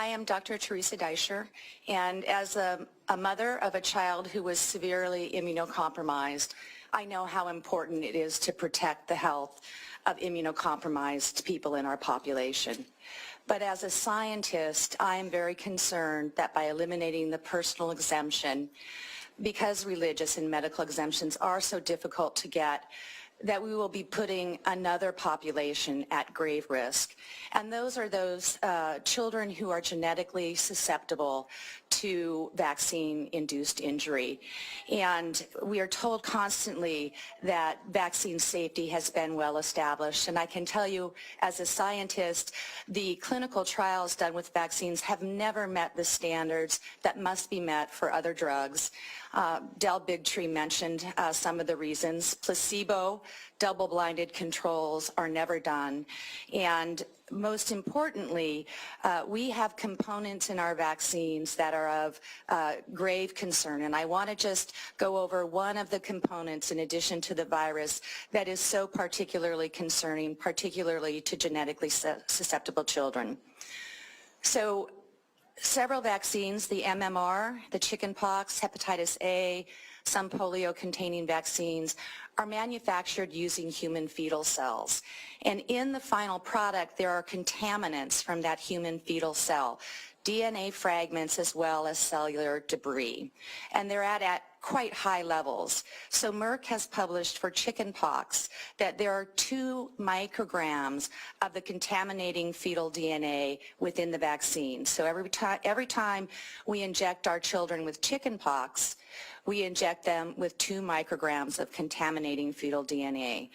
I am Dr. Teresa Daјšer, and as a mother of a child who was severely immunocompromised, I know how important it is to protect the health of immunocompromised people in our population. But as a scientist, I am very concerned that by eliminating the personal exemption, because religious and medical exemptions are so difficult to get, that we will be putting another population at grave risk. And those are those children who are genetically susceptible to vaccine-induced injury. And we are told constantly that vaccine safety has been well established. And I can tell you, as a scientist, the clinical trials done with vaccines have never met the standards that must be met for other drugs. Del Bigtree mentioned some of the reasons. Placebo, double-blinded controls are never done. And most importantly, we have components in our vaccines that are of grave concern. And I want to just go over one of the components in addition to the virus that is so particularly concerning, particularly to genetically susceptible children. So several vaccines, the MMR, the chickenpox, hepatitis A, some polio-containing vaccines, are manufactured using human fetal cells. And in the final product, there are contaminants from that human fetal cell, DNA fragments as well as cellular debris. And they're at quite high levels. So Merck has published for chickenpox that there are 2 micrograms of the contaminating fetal DNA within the vaccine. So every time we inject our children with chickenpox, we inject them with 2 micrograms of contaminating fetal DNA.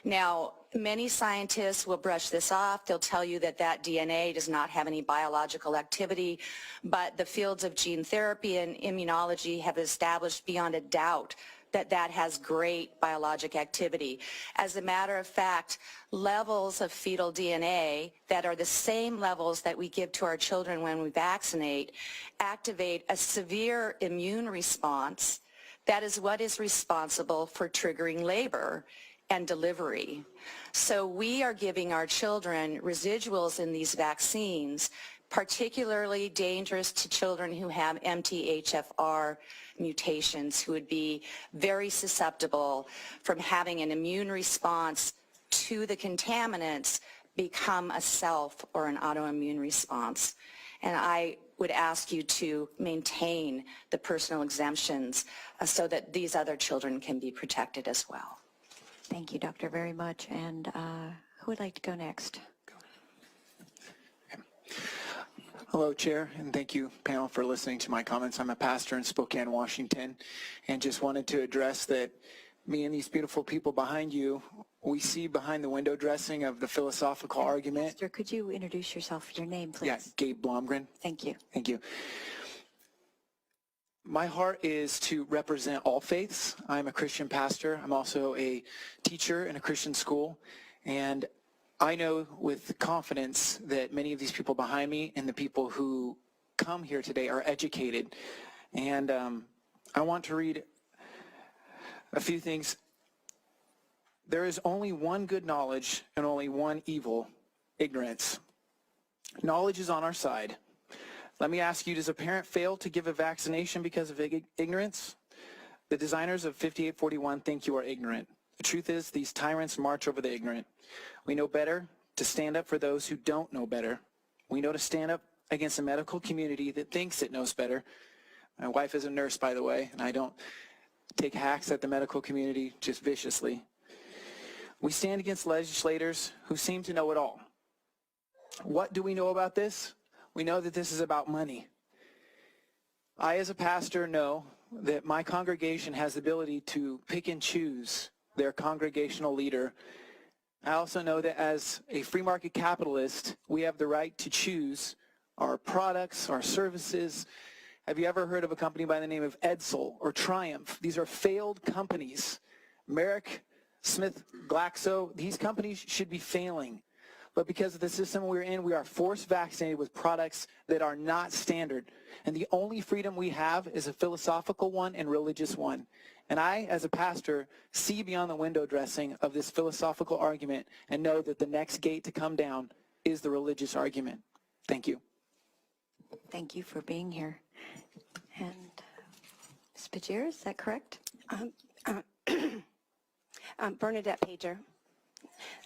Now, many scientists will brush this off. They'll tell you that that DNA does not have any biological activity, but the fields of gene therapy and immunology have established beyond a doubt that that has great biologic activity. As a matter of fact, levels of fetal DNA that are the same levels that we give to our children when we vaccinate activate a severe immune response that is what is responsible for triggering labor and delivery. So we are giving our children residuals in these vaccines, particularly dangerous to children who have MTHFR mutations, who would be very susceptible from having an immune response to the contaminants become a self or an autoimmune response. And I would ask you to maintain the personal exemptions so that these other children can be protected as well. Thank you, Doctor, very much. And who would like to go next? Hello, Chair, and thank you, panel, for listening to my comments. I'm a pastor in Spokane, Washington, and just wanted to address that me and these beautiful people behind you, we see behind the window dressing of the philosophical argument. Pastor, could you introduce yourself, your name, please? Yeah, Gabe Blomgren. Thank you. Thank you. My heart is to represent all faiths. I'm a Christian pastor. I'm also a teacher in a Christian school, and I know with confidence that many of these people behind me and the people who come here today are educated. And I want to read a few things. There is only one good knowledge and only one evil, ignorance. Knowledge is on our side. Let me ask you, does a parent fail to give a vaccination because of ignorance? The designers of 5841 think you are ignorant. The truth is, these tyrants march over the ignorant. We know better to stand up for those who don't know better. We know to stand up against a medical community that thinks it knows better. My wife is a nurse, by the way, and I don't take hacks at the medical community just viciously. We stand against legislators who seem to know it all. What do we know about this? We know that this is about money. I, as a pastor, know that my congregation has the ability to pick and choose their congregational leader. I also know that as a free market capitalist, we have the right to choose our products, our services. Have you ever heard of a company by the name of Edsel or Triumph? These are failed companies. Merrick, Smith, Glaxo, these companies should be failing. But because of the system we're in, we are forced vaccinated with products that are not standard. And the only freedom we have is a philosophical one and religious one. And I, as a pastor, see beyond the window dressing of this philosophical argument and know that the next gate to come down is the religious argument. Thank you. Thank you for being here. And Ms. Pajer, is that correct? Bernadette Pager.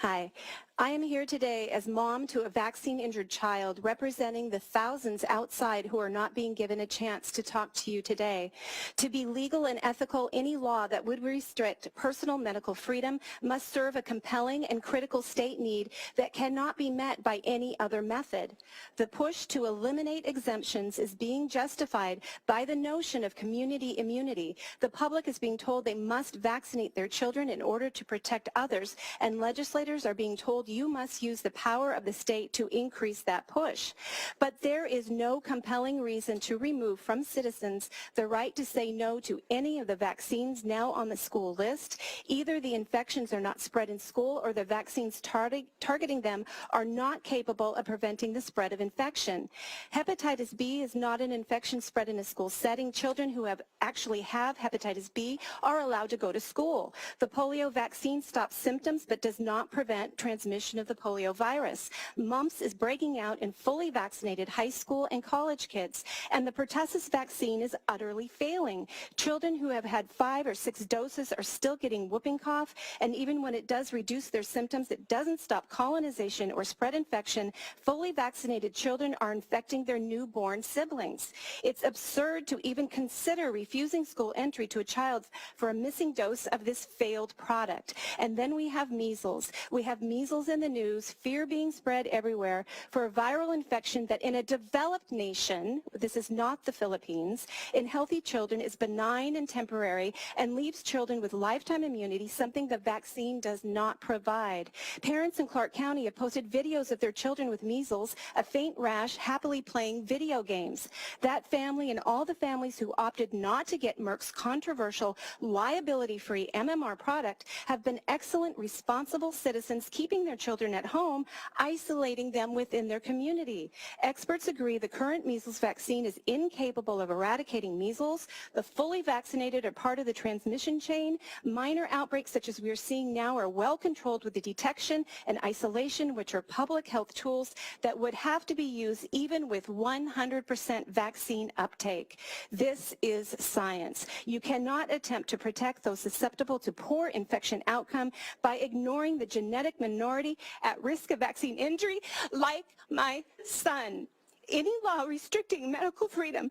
Hi. I am here today as mom to a vaccine-injured child representing the thousands outside who are not being given a chance to talk to you today. To be legal and ethical, any law that would restrict personal medical freedom must serve a compelling and critical state need that cannot be met by any other method. The push to eliminate exemptions is being justified by the notion of community immunity. The public is being told they must vaccinate their children in order to protect others, and legislators are being told you must use the power of the state to increase that push. But there is no compelling reason to remove from citizens the right to say no to any of the vaccines now on the school list. Either the infections are not spread in school or the vaccines targeting them are not capable of preventing the spread of infection. Hepatitis B is not an infection spread in a school setting. Children who actually have hepatitis B are allowed to go to school. The polio vaccine stops symptoms but does not prevent transmission of the polio virus. Mumps is breaking out in fully vaccinated high school and college kids, and the pertussis vaccine is utterly failing. Children who have had 5 or 6 doses are still getting whooping cough, and even when it does reduce their symptoms, it doesn't stop colonization or spread infection. Fully vaccinated children are infecting their newborn siblings. It's absurd to even consider refusing school entry to a child for a missing dose of this failed product. And then we have measles. We have measles in the news, fear being spread everywhere for a viral infection that in a developed nation, this is not the Philippines, in healthy children is benign and temporary and leaves children with lifetime immunity, something the vaccine does not provide. Parents in Clark County have posted videos of their children with measles, a faint rash, happily playing video games. That family and all the families who opted not to get Merck's controversial liability-free MMR product have been excellent, responsible citizens keeping their children at home, isolating them within their community. Experts agree the current measles vaccine is incapable of eradicating measles. The fully vaccinated are part of the transmission chain. Minor outbreaks such as we are seeing now are well controlled with the detection and isolation, which are public health tools that would have to be used even with 100% vaccine uptake. This is science. You cannot attempt to protect those susceptible to poor infection outcome by ignoring the genetic minority at risk of vaccine injury, like my son. Any law restricting medical freedom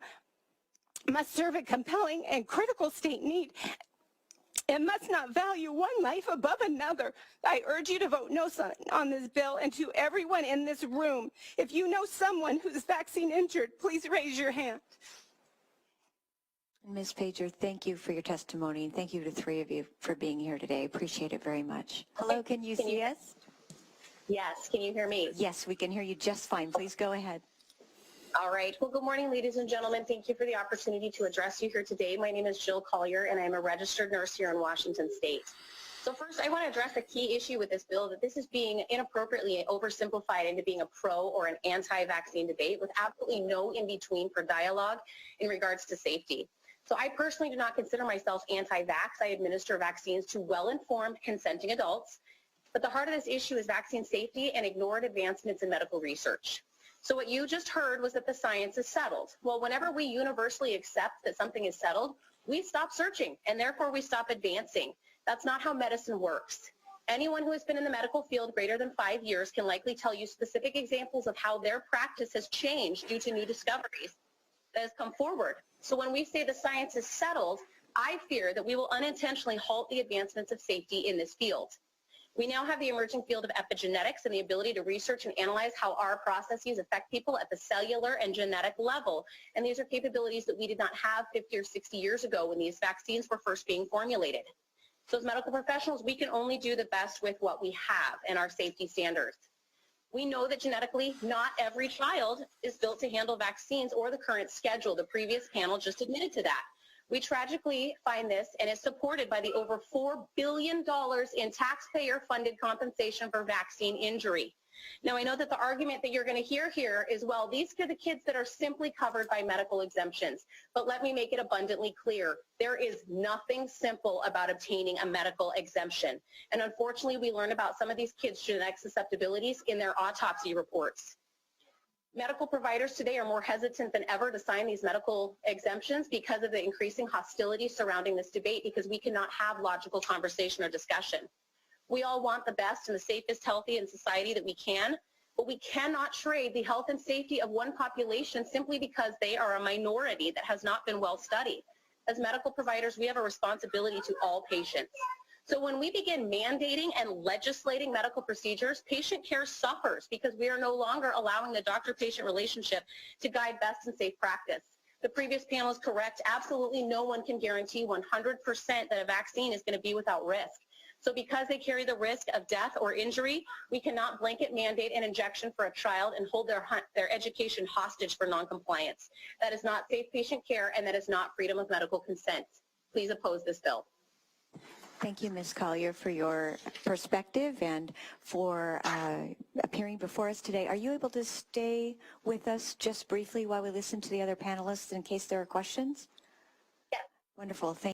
must serve a compelling and critical state need and must not value one life above another. I urge you to vote no on this bill, and to everyone in this room, if you know someone who's vaccine injured, please raise your hand. Ms. Pager, thank you for your testimony, and thank you to the 3 of you for being here today. Appreciate it very much. Hello, can you see us? Yes, can you hear me? Yes, we can hear you just fine. Please go ahead. All right. Well, good morning, ladies and gentlemen. Thank you for the opportunity to address you here today. My name is Jill Collier, and I'm a registered nurse here in Washington State. So first, I want to address a key issue with this bill, that this is being inappropriately oversimplified into being a pro or an anti-vaccine debate with absolutely no in-between for dialogue in regards to safety. So I personally do not consider myself anti-vax. I administer vaccines to well-informed, consenting adults. But the heart of this issue is vaccine safety and ignored advancements in medical research. So what you just heard was that the science is settled. Well, whenever we universally accept that something is settled, we stop searching, and therefore we stop advancing. That's not how medicine works. Anyone who has been in the medical field greater than 5 years can likely tell you specific examples of how their practice has changed due to new discoveries that has come forward. So when we say the science is settled, I fear that we will unintentionally halt the advancements of safety in this field. We now have the emerging field of epigenetics and the ability to research and analyze how our processes affect people at the cellular and genetic level. And these are capabilities that we did not have 50 or 60 years ago when these vaccines were first being formulated. So as medical professionals, we can only do the best with what we have and our safety standards. We know that genetically, not every child is built to handle vaccines or the current schedule. The previous panel just admitted to that. We tragically find this, and it's supported by the over $4 billion in taxpayer-funded compensation for vaccine injury. Now, I know that the argument that you're going to hear here is, well, these are the kids that are simply covered by medical exemptions. But let me make it abundantly clear. There is nothing simple about obtaining a medical exemption. And unfortunately, we learn about some of these kids' genetic susceptibilities in their autopsy reports. Medical providers today are more hesitant than ever to sign these medical exemptions because of the increasing hostility surrounding this debate, because we cannot have logical conversation or discussion. We all want the best and the safest, healthy in society that we can, but we cannot trade the health and safety of one population simply because they are a minority that has not been well studied. As medical providers, we have a responsibility to all patients. So when we begin mandating and legislating medical procedures, patient care suffers because we are no longer allowing the doctor-patient relationship to guide best and safe practice. The previous panel is correct. Absolutely no one can guarantee 100% that a vaccine is going to be without risk. So because they carry the risk of death or injury, we cannot blanket mandate an injection for a child and hold their education hostage for noncompliance. That is not safe patient care, and that is not freedom of medical consent. Please oppose this bill. Thank you, Ms. Collier, for your perspective and for appearing before us today. Are you able to stay with us just briefly while we listen to the other panelists in case there are questions? Yes. Wonderful. Thank you.